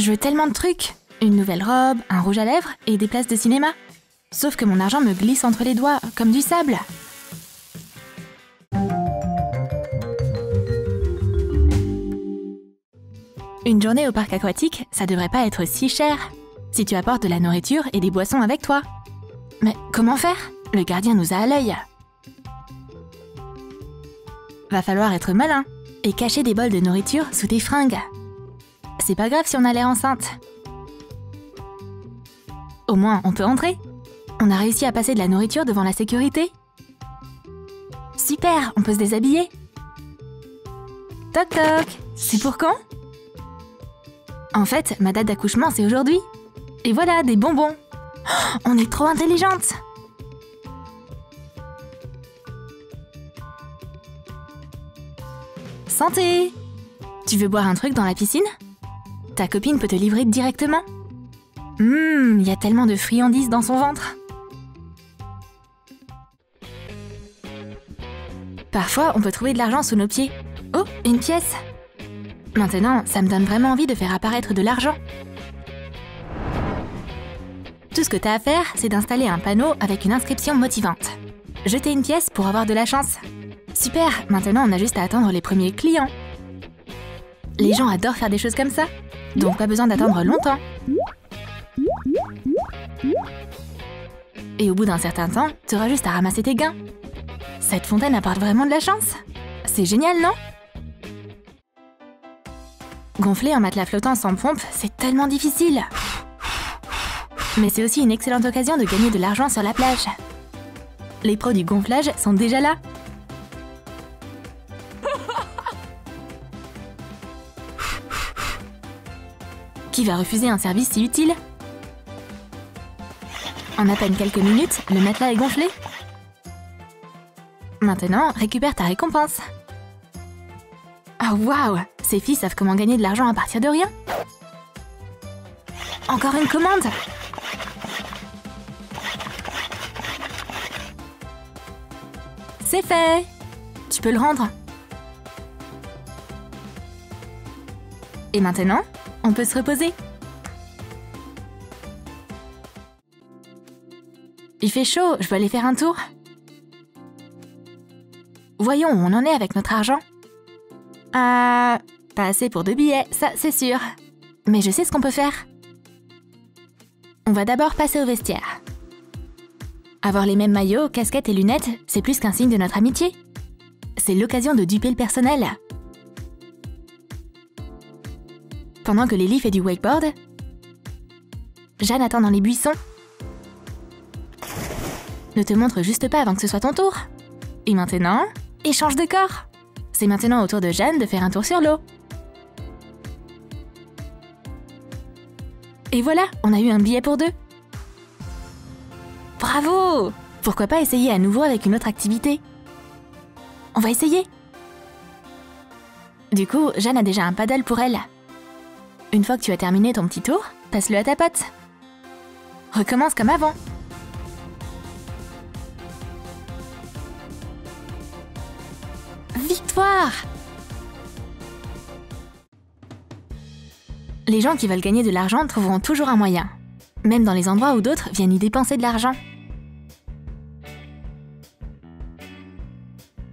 Je veux tellement de trucs. Une nouvelle robe, un rouge à lèvres et des places de cinéma. Sauf que mon argent me glisse entre les doigts, comme du sable. Une journée au parc aquatique, ça devrait pas être si cher. Si tu apportes de la nourriture et des boissons avec toi. Mais comment faire? Le gardien nous a à l'œil. Va falloir être malin et cacher des bols de nourriture sous tes fringues. C'est pas grave si on a l'air enceinte. Au moins, on peut entrer. On a réussi à passer de la nourriture devant la sécurité. Super, on peut se déshabiller. Toc toc, c'est pour quand? En fait, ma date d'accouchement, c'est aujourd'hui. Et voilà, des bonbons. Oh, on est trop intelligentes. Santé! Tu veux boire un truc dans la piscine? Ta copine peut te livrer directement. Il y a tellement de friandises dans son ventre. Parfois, on peut trouver de l'argent sous nos pieds. Oh, une pièce! Maintenant, ça me donne vraiment envie de faire apparaître de l'argent. Tout ce que t'as à faire, c'est d'installer un panneau avec une inscription motivante. Jeter une pièce pour avoir de la chance. Super, maintenant on a juste à attendre les premiers clients. Les gens adorent faire des choses comme ça, donc pas besoin d'attendre longtemps. Et au bout d'un certain temps, tu auras juste à ramasser tes gains. Cette fontaine apporte vraiment de la chance. C'est génial, non? Gonfler un matelas flottant sans pompe, c'est tellement difficile. Mais c'est aussi une excellente occasion de gagner de l'argent sur la plage. Les pros du gonflage sont déjà là. Qui va refuser un service si utile? En à peine quelques minutes, le matelas est gonflé. Maintenant, récupère ta récompense. Oh waouh! Ces filles savent comment gagner de l'argent à partir de rien. Encore une commande! C'est fait! Tu peux le rendre. Et maintenant, on peut se reposer. Il fait chaud, je veux aller faire un tour. Voyons où on en est avec notre argent. Pas assez pour 2 billets, ça c'est sûr. Mais je sais ce qu'on peut faire. On va d'abord passer au vestiaire. Avoir les mêmes maillots, casquettes et lunettes, c'est plus qu'un signe de notre amitié. C'est l'occasion de duper le personnel. Pendant que Lily fait du wakeboard, Jeanne attend dans les buissons. Ne te montre juste pas avant que ce soit ton tour. Et maintenant, échange de corps. C'est maintenant au tour de Jeanne de faire un tour sur l'eau. Et voilà, on a eu un billet pour 2. Bravo! Pourquoi pas essayer à nouveau avec une autre activité? On va essayer. Du coup, Jeanne a déjà un paddle pour elle. Une fois que tu as terminé ton petit tour, passe-le à ta pote. Recommence comme avant. Victoire! Les gens qui veulent gagner de l'argent trouveront toujours un moyen, même dans les endroits où d'autres viennent y dépenser de l'argent.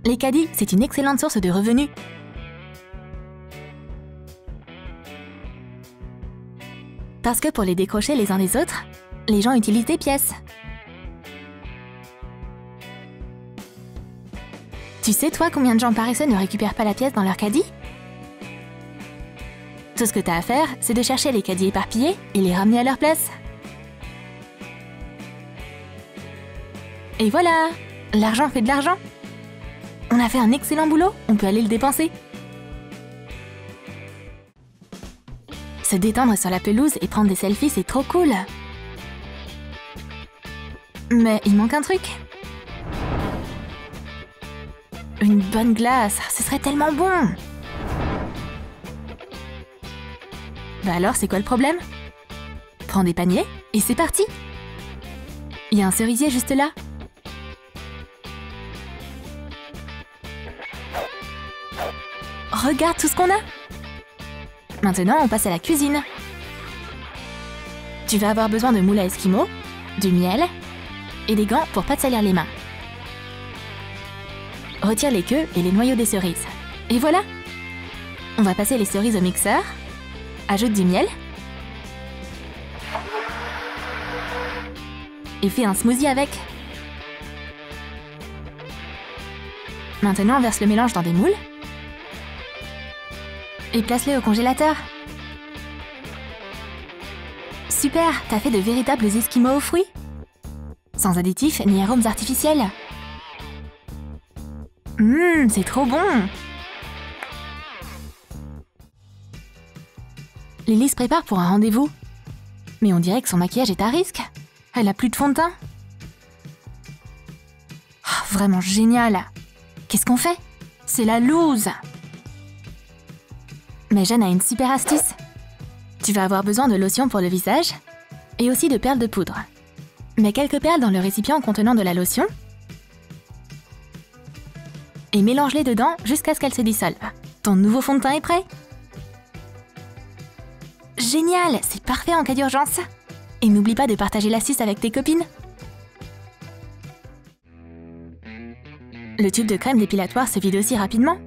Les caddies, c'est une excellente source de revenus. Parce que pour les décrocher les uns des autres, les gens utilisent des pièces. Tu sais, toi, combien de gens paresseux ne récupèrent pas la pièce dans leur caddie? Tout ce que t'as à faire, c'est de chercher les caddies éparpillés et les ramener à leur place. Et voilà! L'argent fait de l'argent! On a fait un excellent boulot, on peut aller le dépenser. Se détendre sur la pelouse et prendre des selfies, c'est trop cool! Mais il manque un truc. Une bonne glace, ce serait tellement bon! Bah alors, c'est quoi le problème? Prends des paniers et c'est parti! Il y a un cerisier juste là. Regarde tout ce qu'on a! Maintenant, on passe à la cuisine. Tu vas avoir besoin de moules à esquimaux, du miel et des gants pour pas te salir les mains. Retire les queues et les noyaux des cerises. Et voilà! On va passer les cerises au mixeur. Ajoute du miel. Et fais un smoothie avec. Maintenant, verse le mélange dans des moules. Et place-les au congélateur. Super, t'as fait de véritables esquimaux aux fruits. Sans additifs ni arômes artificiels. C'est trop bon! Lily se prépare pour un rendez-vous. Mais on dirait que son maquillage est à risque. Elle a plus de fond de teint. Oh, vraiment génial! Qu'est-ce qu'on fait? C'est la loose! Mais Jeanne a une super astuce. Tu vas avoir besoin de lotion pour le visage et aussi de perles de poudre. Mets quelques perles dans le récipient contenant de la lotion et mélange-les dedans jusqu'à ce qu'elles se dissolvent. Ton nouveau fond de teint est prêt? Génial! C'est parfait en cas d'urgence! Et n'oublie pas de partager l'astuce avec tes copines. Le tube de crème dépilatoire se vide aussi rapidement.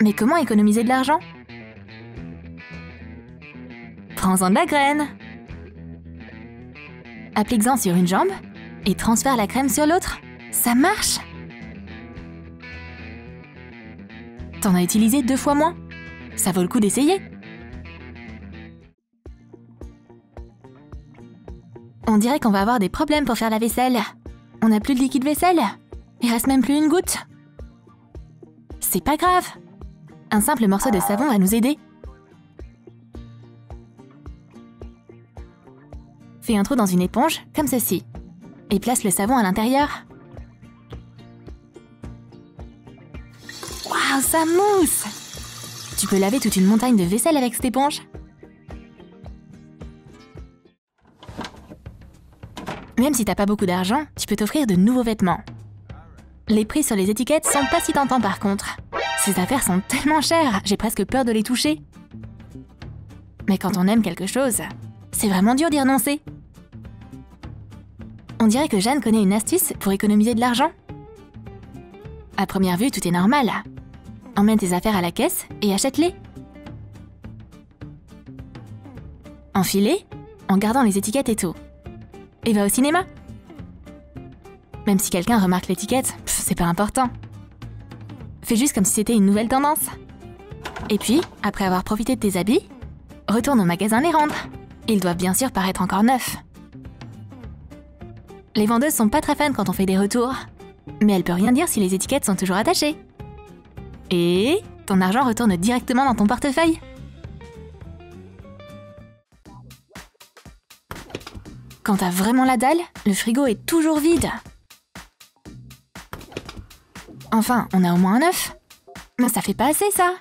Mais comment économiser de l'argent? Prends-en de la graine. Applique-en sur une jambe et transfère la crème sur l'autre. Ça marche! T'en as utilisé 2 fois moins. Ça vaut le coup d'essayer. On dirait qu'on va avoir des problèmes pour faire la vaisselle. On n'a plus de liquide vaisselle. Il reste même plus une goutte. C'est pas grave. Un simple morceau de savon va nous aider. Fais un trou dans une éponge, comme ceci, et place le savon à l'intérieur. Waouh, ça mousse! Tu peux laver toute une montagne de vaisselle avec cette éponge. Même si t'as pas beaucoup d'argent, tu peux t'offrir de nouveaux vêtements. Les prix sur les étiquettes sont pas si tentants par contre. Ces affaires sont tellement chères, j'ai presque peur de les toucher. Mais quand on aime quelque chose, c'est vraiment dur d'y renoncer. On dirait que Jeanne connaît une astuce pour économiser de l'argent. À première vue, tout est normal. Emmène tes affaires à la caisse et achète-les. Enfile-les, en gardant les étiquettes et tout. Et va au cinéma. Même si quelqu'un remarque l'étiquette, c'est pas important. Fais juste comme si c'était une nouvelle tendance. Et puis, après avoir profité de tes habits, retourne au magasin les rendre. Ils doivent bien sûr paraître encore neufs. Les vendeuses sont pas très fans quand on fait des retours, mais elle peut rien dire si les étiquettes sont toujours attachées. Et ton argent retourne directement dans ton portefeuille. Quand t'as vraiment la dalle, le frigo est toujours vide. Enfin, on a au moins un œuf. Mais ça fait pas assez, ça.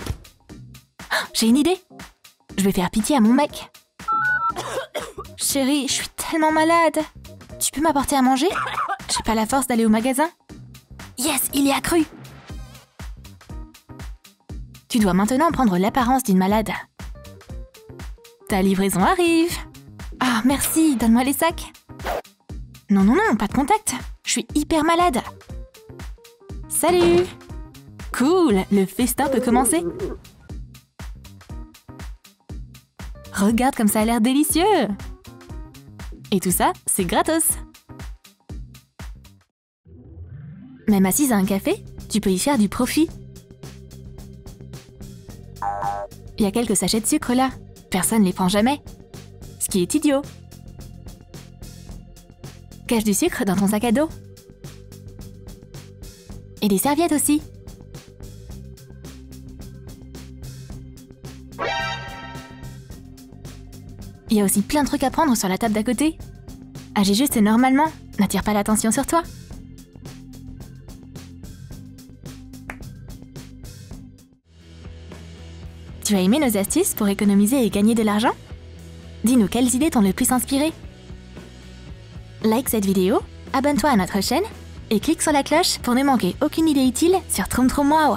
Oh, j'ai une idée. Je vais faire pitié à mon mec. Chérie, je suis tellement malade. Tu peux m'apporter à manger? J'ai pas la force d'aller au magasin. Yes, il y a cru. Tu dois maintenant prendre l'apparence d'une malade. Ta livraison arrive. Ah, merci, donne-moi les sacs. Non, non, non, pas de contact. Je suis hyper malade. Salut! Cool, le festin peut commencer. Regarde comme ça a l'air délicieux. Et tout ça, c'est gratos. Même assise à un café, tu peux y faire du profit. Il y a quelques sachets de sucre là. Personne ne les prend jamais. Ce qui est idiot. Cache du sucre dans ton sac à dos. Et des serviettes aussi. Il y a aussi plein de trucs à prendre sur la table d'à côté. Agis juste normalement, n'attire pas l'attention sur toi. Tu as aimé nos astuces pour économiser et gagner de l'argent? Dis-nous quelles idées t'ont le plus inspiré. Like cette vidéo, abonne-toi à notre chaîne et clique sur la cloche pour ne manquer aucune idée utile sur Troum Troum Wow.